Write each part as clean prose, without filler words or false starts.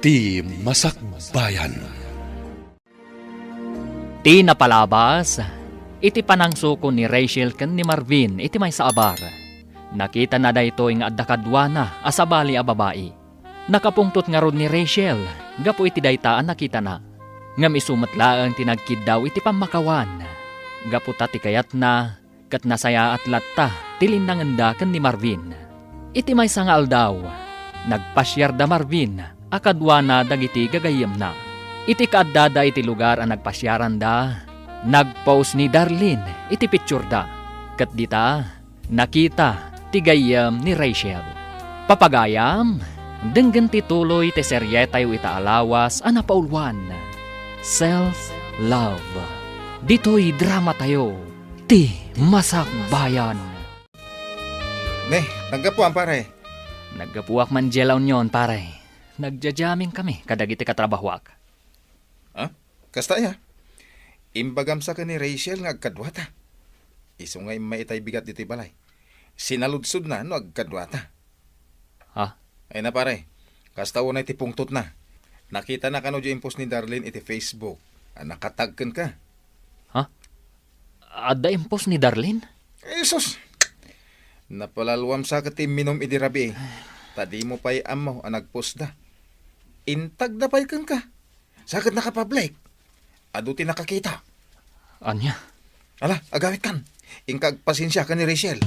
Ti Masakbayan. Ti napalabas, iti panangsuko ni Rachel ken ni Marvin iti may sa abar. Nakita na dayto nga addakadwa na asabali a babae. Nakapungtot nga rod ni Rachel, gapo iti daytaan nakita na. Ngam isumatlaang tinagkid daw iti pamakawan. Gapo ta ti kayat na, kat nasaya at latta, tilinanganda ken ni Marvin. Iti may sangal daw, nagpasyar da Marvin, akadwa na dagiti gagayem na. Iti kaaddada iti lugar ang nagpasyaran da, nagpost ni Darlene iti picture da. Kat dita, nakita ti gayem ni Rachel. Papagayam, denggen ti tuloy ti serye tayo itaalawas a napaulwan. Self-love. Dito'y drama tayo, ti Masakbayan. Ne, naggapuan pare. Naggapuak man jelaw nyon, pare. Nagjajaming kami, kadagiti katrabahuak. Ha? Kasta ya. Imbagam sa ka ni Rachel nga agkadwata. Iso nga maitay bigat dito balay. Sinaludsod na no agkadwata. Ha? Ay na pare, kasta unay ti pungtot na. Nakita na kano di impos ni Darlene iti Facebook. Nakatagken ka. Ha? Ada impos ni Darlene? Esos! Napalaluam sa kati minom iti rabi. Tadi mo pa'y amo ang nagpost da. Intag da pa'y kang ka. Sakit nakapublic. Ado ti nakakita. Anya? Ala, agawit kan. Ingkag pasensya ka ni Rachel.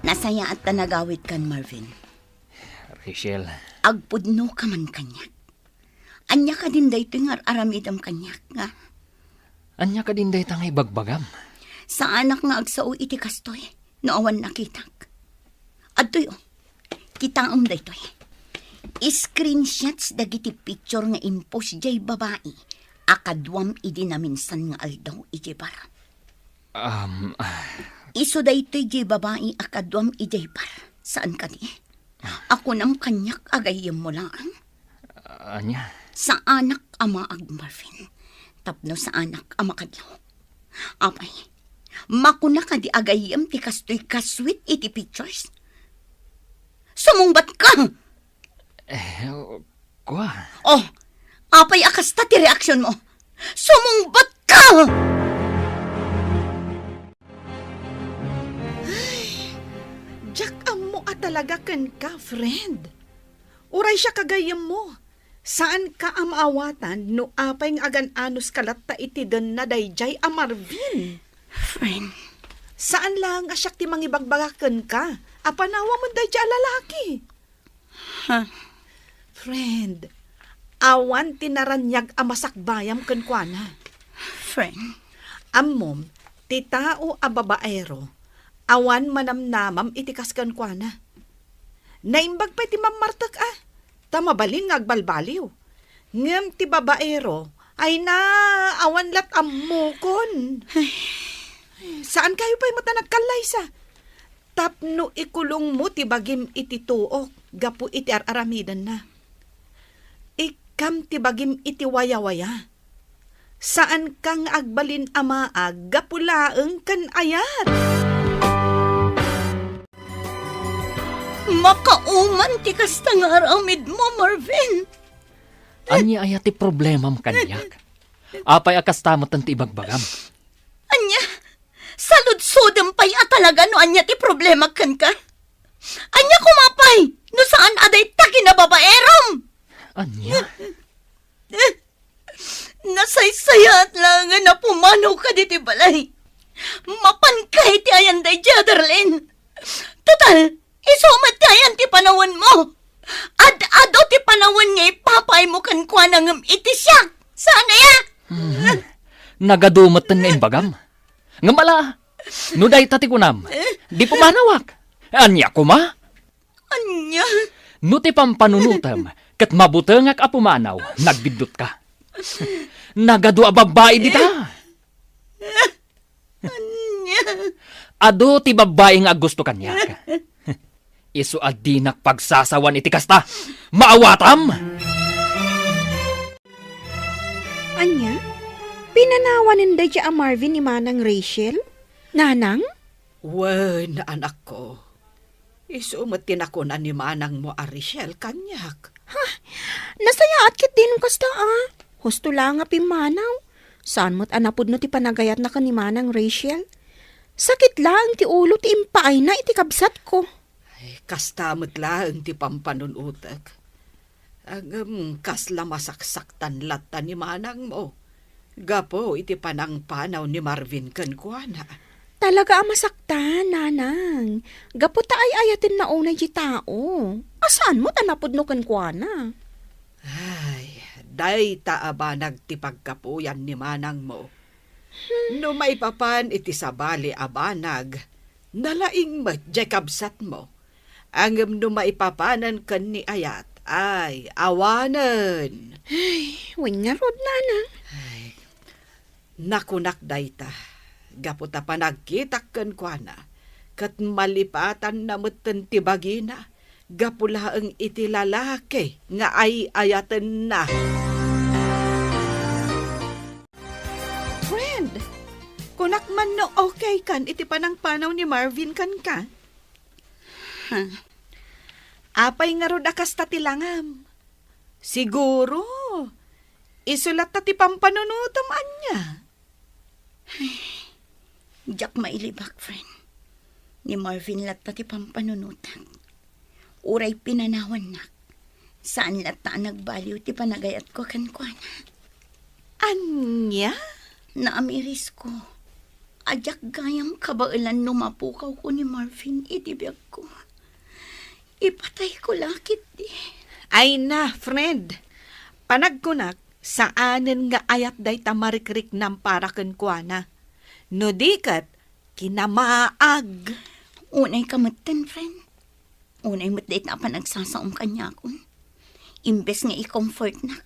Nasaya at tanagawit kan, Marvin. Rachel. Agpudno ka man kanyak. Anya ka din dayto nga aramidam kanyak nga. Anya ka din dayta nga ibagbagam. Sa anak nga agsao iti kastoy, noawan nakitak. Adtoy kitang daytoy. Screenshots dagiti picture nga impos jay babae. Akadwam idi naminsan nga aldaw iti bara. Iso daytoy jay babae akadwam ijay bara. Saan ka di? Ako nam kanyak agayem mo lang. Anya? Sa anak ama ag Marvin. Tapno sa anak ama kadlaw. Apay, makuna ka di agayem ti kastoy kaswit iti pictures. Sumungbat ka! Kwa? Oh, apay akasta ti reaksyon mo. Sumungbat ka! Jack, amo talaga ken ka, friend. Uray siya kagayam mo. Saan ka amawatan no apay ng agan-anos kalatta iti den na dayjay a Marvin? Friend. Saan lang asyak ti mangibagbagaken ka? Apanawa mo dayjay a lalaki. Ha? Friend, awan tinaranyag a masakbayam ken kuana. Friend. Ammom, ti tao a babaero, awan manamnamam itikas ken kuana. Naimbag pa ti mamartak tamabalin nga agbalbaliw. Ngem ti babaero, ay na awan lat ammukon. Saan kayo pa'y matanagkalay sa? Tapno ikulong mo ti bagim iti tuok, gapu iti aramidan na. Ikam ti bagim iti waya-waya. Saan kang agbalin amaag, gapulaeng kan ayat? Makauman ti kasta nga aramid mo, Marvin. Anya ay ti problemam kanyak. Apay akastamotan ti ibagbagam. Anya, saludsudem pa'y talaga no anya ti problema kan ka. Anya kumapay, no saan aday ta kinababaeram. Anya? Nasaysayat lang na pumanaw ka di ti balay. Mapankay ti ayan day Darlene. Total, isumat ti ayan ti panawan mo. Ad-ado ti panawan nga ipapay mo kan kwa nangam iti siya. Sana ya? Nagadumatan nga imbagam. Ngamala, no day tati kunam, di pumanawak. Anya kuma? Anya? No ti pampanunutam, kat mabutengak a pumanaw, nagbidot ka. Nagadu a babae dita. Anya? Ado ti babae nga gusto kanyak. Isu adinak pagsasawan iti kasta. Maawatam! Anya? Pinanawanin da dya a Marvin ni Manang Rachel? Nanang? Wen, anak ko. Isumat tinakunan ni manang mo Arishel kanyak. Nasayaat kit din kasta Husto lang nga pimanaw. Saan mo't anapod no ti panagayat na kanimanang Rachel? Sakit lang ti ulo ti impaay na iti kabsat ko. Ay, kastamot lang ti pampanunutak. Kasla masaksaktan lata ni manang mo. Gapo iti panangpanaw ni Marvin kankwana. Talaga masaktan, nanang. Gapo ta ay ayatin na unay di tao. Asaan mo't anapod no kankwana? Ay, day taaba nagtipagkapuyan ni manang mo. No maipapan iti sabali abanag, nalaing madjakabsat mo. Angam no maipapanan kan ni ayat, ay awanan. Wing nga rod, nanang. Nakunak dayta, gaputa pa nagkitak kan kuana, kat malipatan na mutan ti bagina, gapula ang iti lalaki nga ay ayatan na. Friend, kunak man no okay kan iti panangpanaw ni Marvin kan ka? Apay nga rod akas tatilangam. Siguro, isulat ta ti pampanunutam anya. Jak mailibak, friend. Ni Marvin latta ti pampanunutan. Uray pinanawan nak. Saan latta nagbaliw ti panagayat ko kankwana. Anya? Naamiris ko. Ajak gayam kabailan numapukaw ko ni Marvin itibiyag ko. Ipatay ko lakit di. Ay na, friend. Panagkunak, saanen nga ayat day tamarikrik ng para kankwana. No dikat, kinamaag. Unay kamutan, friend. Unay matdate na pa nagsasaom kanya ko. Imbes nga i-comfort na.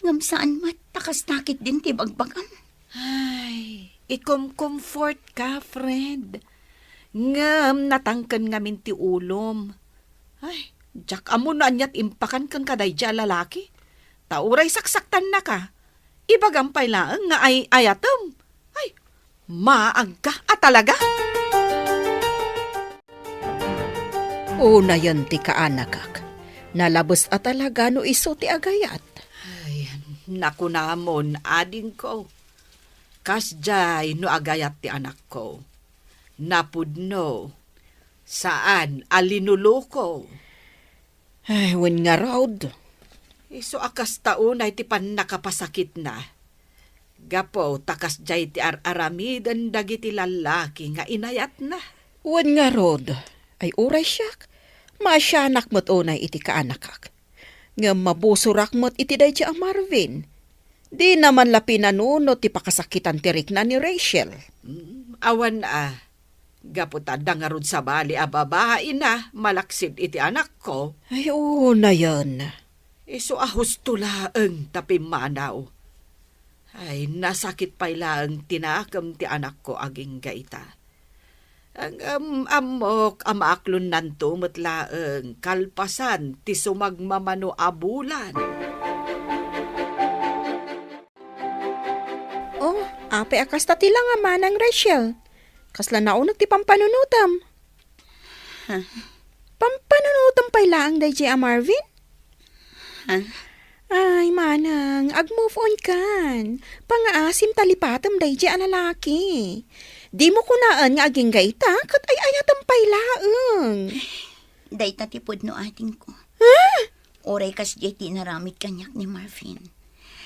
Ngam saan mat, takas nakit din ti bagbagan. Ay, ikom-comfort ka, friend. Ngam natangkan ngamin ti ulom. Ay, jak amo na anyat impakan kang kaday dya lalaki. Tauray saksaktan na ka. Ibagampay lang nga ay ayatom. Ay, maag ka talaga. Una yan ti kaanakak. Nalabos talaga no iso ti agayat. Ay, naku namon, ading ko. Kasjay no agayat ti anak ko. Napudno. Saan alinuluko? Ay, wen nga raod. Iso akas taon ay ti pan nakapasakit na. Gapo, takas jay ti aramidan dagiti lalaki nga inayat na. Wen nga rod. Ay uray siyak. Masyanak mo't unay iti kaanakak. Nga mabusurak mo't iti day ang Marvin. Di naman lapi nanuno ti pakasakitan tirik na ni Rachel. Awan gapo tanda nga rod sa bali babae na malaksid iti anak ko. Ay, una yan. Iso husto laeng tapi manaw. Ay, nasakit pa'y laeng tinakam ti anak ko aging gaita. Ang amok amaaklon nanto matlaeng kalpasan ti sumagmamano abulan. Oh, ape akas ta tila nga manang Rachel. Kasla naunag ti pampanunutam. Pampanunutam pa'y laang day a Marvin? Ay, manang, ag-move on kan. Pangaasim talipatam day a lalaki. Di mo kunaan nga aging gaita, kat ay ayatam pa'y laang. Day tatipod no ating ko. Oray kas jay tinaramid kanyak ni Marvin.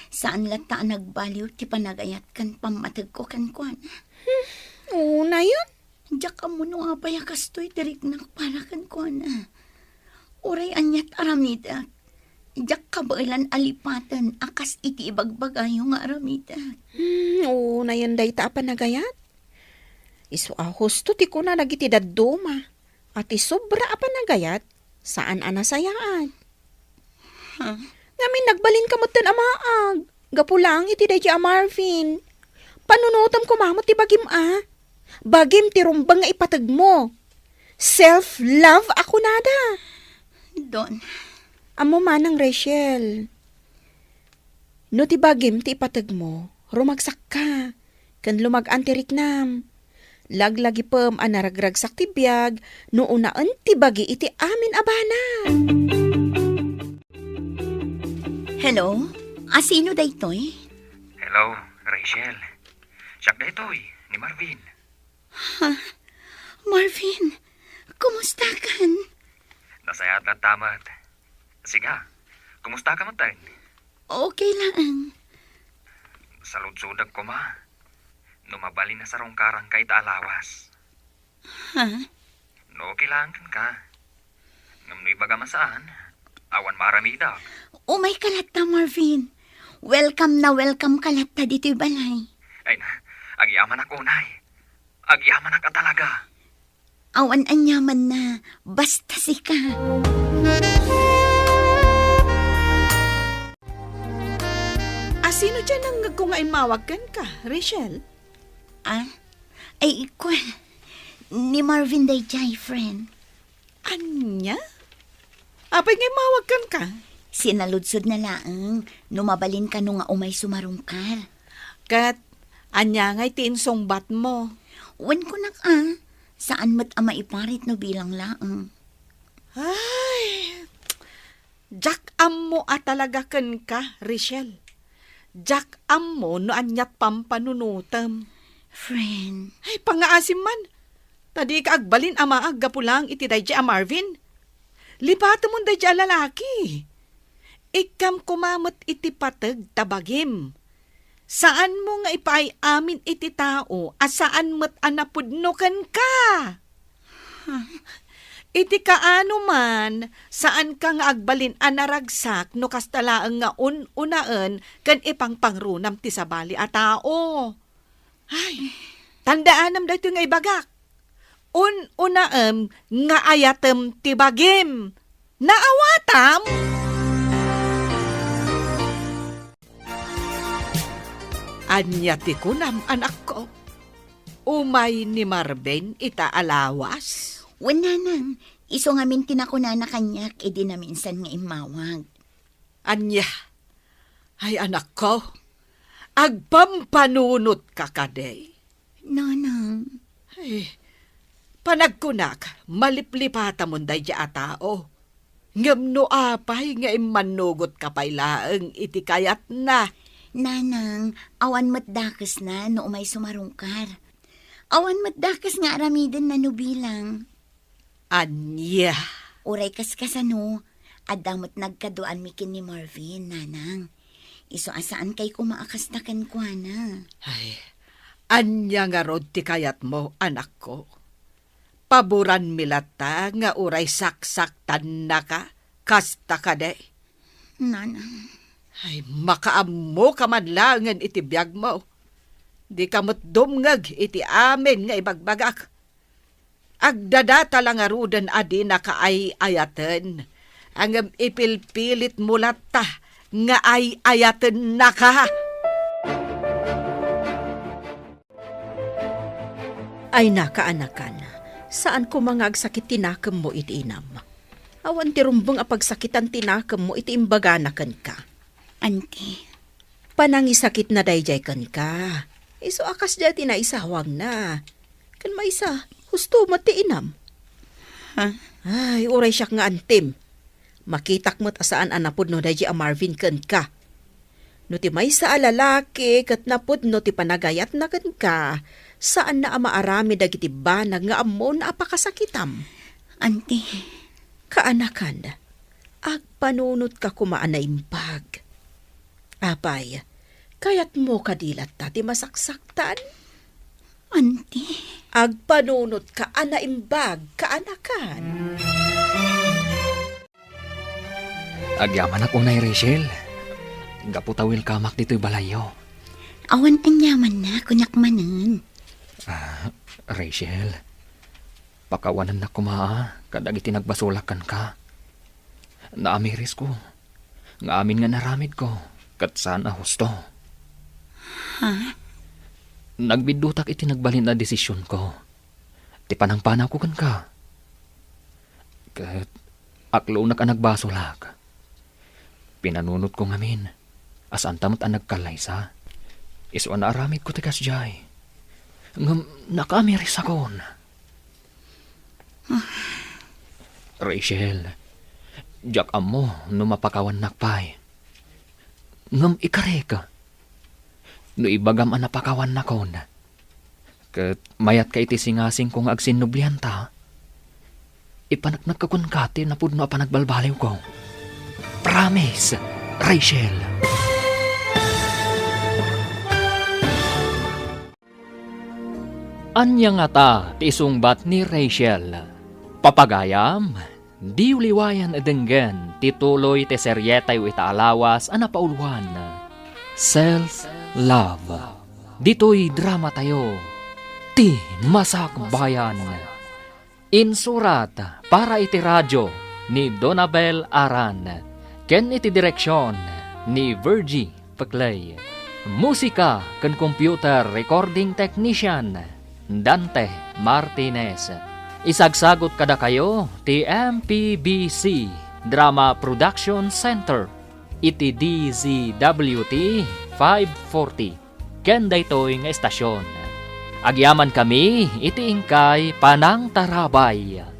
Saan lata nagbaliw ti panagayat kan pamatag ko kankwana. Una yun. Diyak ka mo nung apay kastoy tirik na para kankwana. Oray anyat aramida. Diyak ka ba ilan alipatan akas iti ibagbagayo nga aramida. Una yun day ta panagayat. Iso husto ti ko na nagiti daduma. At isobra panagayat. Saan anasayaan? Ngamin nagbalin ka mo ten amaag. Gapulang iti day a Marvin. Panunutam ko mamot ti bagim Bagim ti rumbang nga ipatag mo. Self-love ako nada. Don. Amo manang Rachel. No ti bagim ti ipatag mo, rumagsak ka. Kan lumag-an ti riknam. Laglagi pem anaragragsak ti biyag, no unaan ti bagi iti amin abana. Hello? Sino daytoy? Hello, Rachel. Siyak na ito'y, ni Marvin. Marvin, kumusta kan? Nasayat na tamat. Siga, kumusta ka man tayo? Okay lang. Salud-sudag ko ma. Numabali na sa rongkarang kay taalawas. Ha? No, kailangan ka. Ngamnoy baga masaan, awan maramida. Umay kalata, Marvin. Welcome na welcome kalata dito'y balay. Ay na, agyaman ako unay. Agyaman ka talaga. Awan anyaman na, basta sika. Sino dyan ang kung mawagkan ka, Rachel? Ay, ikaw. Ni Marvin day jay, friend. Anya? Apay ngay mawagkan ka? Sinaludsod na laang, numabalin ka nung nga umay sumarungkar. Kat, anya ngay tiinsong bat mo. Wan ko nak saan mat ama iparit no bilang laang. Ay, Jack am mo talaga kan ka, Rachel. Jack am mo no anyat pampanunutam. Friend, Ay, pangaasim man. Tadi ka agbalin ama aggapulang iti dayja a Marvin. Lipato mo dayja a lalaki. Ikam kumamot iti patag tabagim. Saan mo nga ipaay amin iti tao saan mo't anapudno kan ka? Iti kaano man, saan ka nga agbalin anaragsak no kastalaang nga unaan kan ipang pangrunam ti sabali a tao. Ay, tandaanam dahito nga ibagak. Unaam nga ayatem ti bagim. Naawatam? Anya ti kunam anak ko. Umay ni Marvin ita alawas. wala nang, iso nga min tinakuna na kanyak, edi na minsan nga imawag. Anya, ay anak ko, agpampanunot ka kaday. Nanang, Ay, panagkunak, maliplipata mo day a tao. Ngam no apay nga imanugot ka pailaang iti kayat na. nanang, awan mat dakas na no umay sumarungkar. Awan mat dakas nga aramiden na nubilang. Anya, Uray kaskasano, adamot nagkaduan mikin ni Marvin, nanang. Iso asaan kay kumaakas na kankwana. ay, anya nga rod ti kayat mo, anak ko. Paboran milata nga uray saksaktan na ka, kasta ka day. Nanang, Ay, makaammo ka man langan iti biyag mo. Di ka mo't dumngag iti amin nga ibagbagak. Agdadata lang arudan adi na kaay-ayaten. Ang ipilpilit mulata nga ay-ayaten na ka. Ay nakaanakan, saan ko mangagsakit tinakam mo iti inam? Awan ti rumbong apagsakitan tinakam mo iti imbaganakan ka. auntie, Panangisakit na dayjay kan ka. Iso akas dati na isawang na. Kan maisa, husto mo ti inam. Ha? Ay, uray siyak nga antim. Makitak mo't asaan anapod no dayjay a Marvin kan ka. No ti maysa a lalaki kat napod no ti panagayat na kan ka. Saan na amaarami dagiti banag nga amon apakasakitam. auntie, Kaanakan, agpanunot ka kumaan na impag. Apay, kayat mo kadilat ti masaksaktan? auntie. Agpanunot ka ana imbag kaanakan. Agyaman ako na Rachel. Gaputawil kamak dito'y balayo. Awan anyaman na, kunyak manan. Rachel, pakawanan na kumaa, kadag itinagbasulakan ka. Naamiris ko, nga amin nga naramid ko, kat saan husto. Nagbidutak itinagbalin na desisyon ko. Ti panangpanaw ko kan ka. Kat aklo na ka nagbasulak. Pinanunot ko ngamin, asan tamot ang nagkalaysa. Iso na aramid ko tikas jay. Ngam nakamiris akon. Rachel, jak amo no mapakawan nakpay. Ngam ikare ka. No ibagam ang napakawan nakon. Kat mayat ka iti singasing kung agsinublihan ta. Ipanagnak ka kun kati na pudno a panagbalbaliw ko. Promise, Rachel. Anya nga ta ti isungbat ni Rachel. Papagayam, di uliwayan edenggen tituloy ti seryetay o itaalawas a napauluan. Self-love. Dito'y drama tayo. Ti Masak Bayan. Insurat para iti radyo ni Donabel Aran. Ken iti direksyon ni Virgie Paclay. Musika ken computer recording technician Dante Martinez. Isagsagot kada kayo ti MPBC Drama Production Center iti DZWT 540 ken daytoy nga estasyon. Agyaman kami iti ingkay Panang Tarabay.